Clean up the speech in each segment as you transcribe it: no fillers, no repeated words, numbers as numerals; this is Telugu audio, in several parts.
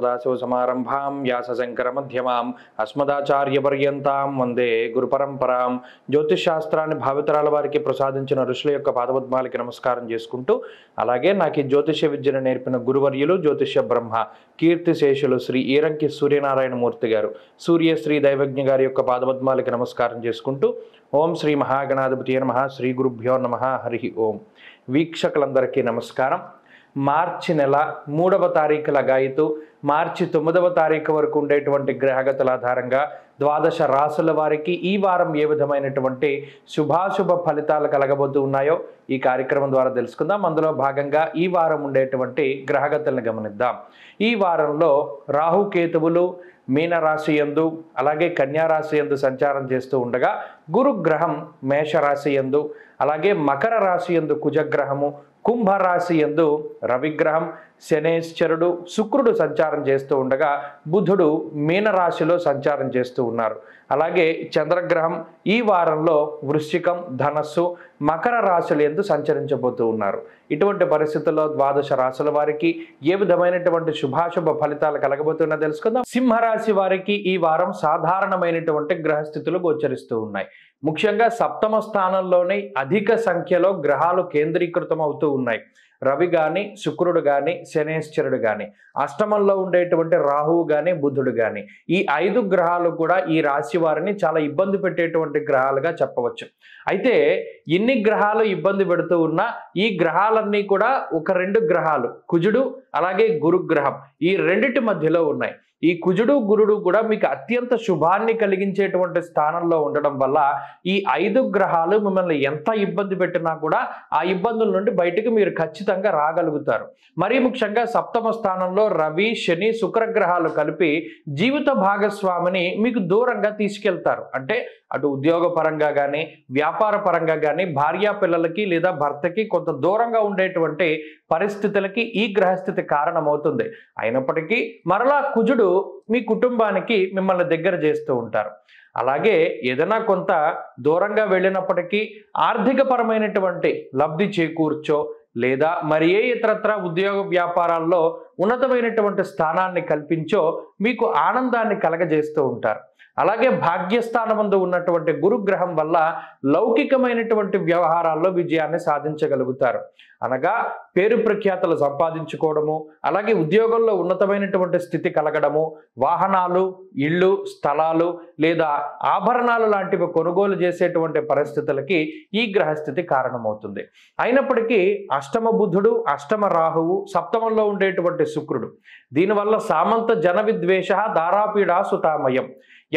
సదాశివసమారంభాం వ్యాసశంకరమధ్యమాం అస్మదాచార్యపర్యంతాం వందే గురుపరంపరాం. జ్యోతిష్ శాస్త్రాన్ని భావితరాల వారికి ప్రసాదించిన ఋషుల యొక్క పాదపద్మాలకి నమస్కారం చేసుకుంటూ, అలాగే నాకు ఈ జ్యోతిష్య విద్యను నేర్పిన గురువర్యులు జ్యోతిష్య బ్రహ్మ కీర్తిశేషులు శ్రీ ఈరంకి సూర్యనారాయణమూర్తి గారు, సూర్యశ్రీ దైవజ్ఞ గారి యొక్క పాదపద్మాలకి నమస్కారం చేసుకుంటూ, ఓం శ్రీ మహాగణాధిపతియే నమః, శ్రీ గురుభ్యో నమః, హరి ఓం. వీక్షకులందరికీ నమస్కారం. మార్చి నెల 3వ తారీఖు లగాయితూ మార్చి 9వ తారీఖు వరకు ఉండేటువంటి గ్రహగతుల ఆధారంగా ద్వాదశ రాశుల వారికి ఈ వారం ఏ విధమైనటువంటి శుభాశుభ ఫలితాలు కలగబోతూ ఉన్నాయో ఈ కార్యక్రమం ద్వారా తెలుసుకుందాం. అందులో భాగంగా ఈ వారం ఉండేటువంటి గ్రహగతులను గమనిద్దాం. ఈ వారంలో రాహుకేతువులు మీనరాశి యందు అలాగే కన్యారాశి యందు సంచారం చేస్తూ ఉండగా, గురుగ్రహం మేషరాశి యందు అలాగే మకర రాశి యందు కుజగ్రహము, కుంభరాశి యందు రవిగ్రహం, శనేశ్వరుడు, శుక్రుడు సంచారం చేస్తూ ఉండగా బుధుడు మీనరాశిలో సంచారం చేస్తూ ఉన్నారు. అలాగే చంద్రగ్రహం ఈ వారంలో వృశ్చికం, ధనస్సు, మకర రాశులు యందు సంచరించబోతూ ఉన్నారు. ఇటువంటి పరిస్థితుల్లో ద్వాదశ రాశుల వారికి ఏ విధమైనటువంటి శుభాశుభ ఫలితాలు కలగబోతున్నా తెలుసుకుందాం. సింహరాశి వారికి ఈ వారం సాధారణమైనటువంటి గ్రహస్థితులు గోచరిస్తూ ఉన్నాయి. ముఖ్యంగా సప్తమ స్థానంలోనే అధిక సంఖ్యలో గ్రహాలు కేంద్రీకృతం అవుతూ ఉన్నాయి. రవి కానీ, శుక్రుడు కానీ, శనేశ్వరుడు కానీ, అష్టమంలో ఉండేటువంటి రాహువు కానీ, బుధుడు కానీ, ఈ 5 గ్రహాలు కూడా ఈ రాశి వారిని చాలా ఇబ్బంది పెట్టేటువంటి గ్రహాలుగా చెప్పవచ్చు. అయితే ఇన్ని గ్రహాలు ఇబ్బంది పెడుతూ ఉన్నా ఈ గ్రహాలన్నీ కూడా ఒక 2 గ్రహాలు, కుజుడు అలాగే గురుగ్రహం, ఈ రెండిటి మధ్యలో ఉన్నాయి. ఈ కుజుడు గురుడు కూడా మీకు అత్యంత శుభాన్ని కలిగించేటువంటి స్థానంలో ఉండడం వల్ల ఈ 5 గ్రహాలు మిమ్మల్ని ఎంత ఇబ్బంది పెట్టినా కూడా ఆ ఇబ్బందుల నుండి బయటకు మీరు ఖచ్చితంగా రాగలుగుతారు. మరీ ముఖ్యంగా సప్తమ స్థానంలో రవి, శని, శుక్రగ్రహాలు కలిపి జీవిత భాగస్వామిని మీకు దూరంగా తీసుకెళ్తారు. అంటే అటు ఉద్యోగ పరంగా కానీ, వ్యాపార పరంగా కానీ, భార్యా పిల్లలకి లేదా భర్తకి కొంత దూరంగా ఉండేటువంటి పరిస్థితులకి ఈ గ్రహస్థితి కారణమవుతుంది. అయినప్పటికీ మరలా కుజుడు మీ కుటుంబానికి మిమ్మల్ని దగ్గర చేస్తూ ఉంటారు. అలాగే ఏదైనా కొంత దూరంగా వెళ్ళినప్పటికీ ఆర్థిక పరమైనటువంటి లబ్ధి చేకూర్చో లేదా మరి ఏ ఇతరత్ర ఉద్యోగ వ్యాపారాల్లో ఉన్నతమైనటువంటి స్థానాన్ని కల్పించో మీకు ఆనందాన్ని కలగజేస్తూ ఉంటారు. అలాగే భాగ్యస్థానమందు ఉన్నటువంటి గురుగ్రహం వల్ల లౌకికమైనటువంటి వ్యవహారాల్లో విజయాన్ని సాధించగలుగుతారు. అనగా పేరు ప్రఖ్యాతలు సంపాదించుకోవడము, అలాగే ఉద్యోగంలో ఉన్నతమైనటువంటి స్థితి కలగడము, వాహనాలు, ఇళ్ళు, స్థలాలు లేదా ఆభరణాలు లాంటివి కొనుగోలు చేసేటువంటి పరిస్థితులకి ఈ గ్రహస్థితి కారణమవుతుంది. అయినప్పటికీ అష్టమ బుధుడు, అష్టమ రాహువు, సప్తమంలో ఉండేటువంటి శుక్రుడు, దీనివల్ల సామంత జన విద్వేష దారాపీడా సుతామయం.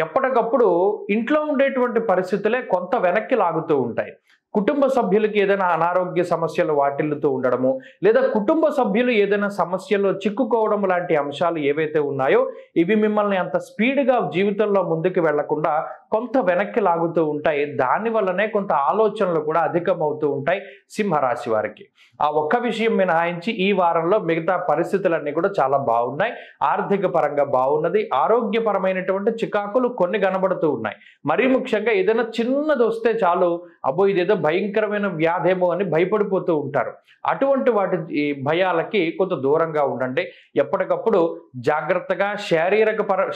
ఎప్పటికప్పుడు ఇంట్లో ఉండేటువంటి పరిస్థితులే కొంత వెనక్కి లాగుతూ ఉంటాయి. కుటుంబ సభ్యులకి ఏదైనా అనారోగ్య సమస్యలు వాటిల్లుతూ ఉండడము లేదా కుటుంబ సభ్యులు ఏదైనా సమస్యల్లో చిక్కుకోవడం లాంటి అంశాలు ఏవైతే ఉన్నాయో ఇవి మిమ్మల్ని అంత స్పీడ్గా జీవితంలో ముందుకు వెళ్లకుండా కొంత వెనక్కి లాగుతూ ఉంటాయి. దానివల్లనే కొంత ఆలోచనలు కూడా అధికమవుతూ ఉంటాయి సింహరాశి వారికి. ఆ ఒక్క విషయం మినహాయించి ఈ వారంలో మిగతా పరిస్థితులన్నీ కూడా చాలా బాగున్నాయి. ఆర్థిక పరంగా బాగున్నది. ఆరోగ్యపరమైనటువంటి చికాకులు కొన్ని కనబడుతూ ఉన్నాయి. మరీ ముఖ్యంగా ఏదైనా చిన్నది వస్తే చాలు, అబ్బో ఇదేదో భయంకరమైన వ్యాధేమో అని భయపడిపోతూ ఉంటారు. అటువంటి వాటి భయాలకి కొంత దూరంగా ఉండండి. ఎప్పటికప్పుడు జాగ్రత్తగా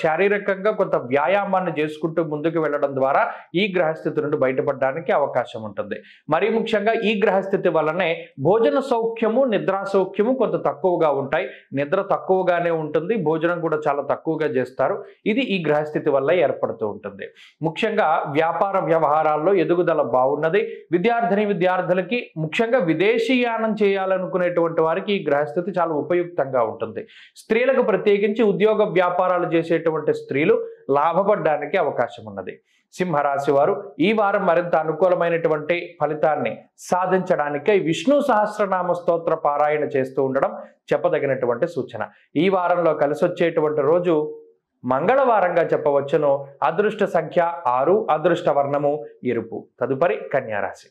శారీరకంగా కొంత వ్యాయామాన్ని చేసుకుంటూ ముందుకు వెళ్ళడం ద్వారా ఈ గ్రహస్థితి నుండి బయటపడడానికి అవకాశం ఉంటుంది. మరీ ముఖ్యంగా ఈ గ్రహస్థితి వల్లనే భోజన సౌఖ్యము, నిద్రా సౌఖ్యము కొంత తక్కువగా ఉంటాయి. నిద్ర తక్కువగానే ఉంటుంది, భోజనం కూడా చాలా తక్కువగా చేస్తారు. ఇది ఈ గ్రహస్థితి వల్ల ఏర్పడుతూ ఉంటుంది. ముఖ్యంగా వ్యాపార వ్యవహారాల్లో ఎదుగుదల బాగున్నది. విద్యార్థులకి ముఖ్యంగా విదేశీయానం చేయాలనుకునేటువంటి వారికి ఈ గ్రహస్థితి చాలా ఉపయుక్తంగా ఉంటుంది. స్త్రీలకు ప్రత్యేకించి ఉద్యోగ వ్యాపారాలు చేసేటువంటి స్త్రీలు లాభపడడానికి అవకాశం ఉన్నది. సింహరాశి వారు ఈ వారం మరింత అనుకూలమైనటువంటి ఫలితాన్ని సాధించడానికై విష్ణు సహస్రనామ స్తోత్ర పారాయణ చేస్తూ ఉండడం చెప్పదగినటువంటి సూచన. ఈ వారంలో కలిసి వచ్చేటువంటి రోజు మంగళవారంగా చెప్పవచ్చును. అదృష్ట సంఖ్య 6, అదృష్ట వర్ణము ఎరుపు. తదుపరి కన్యారాశి.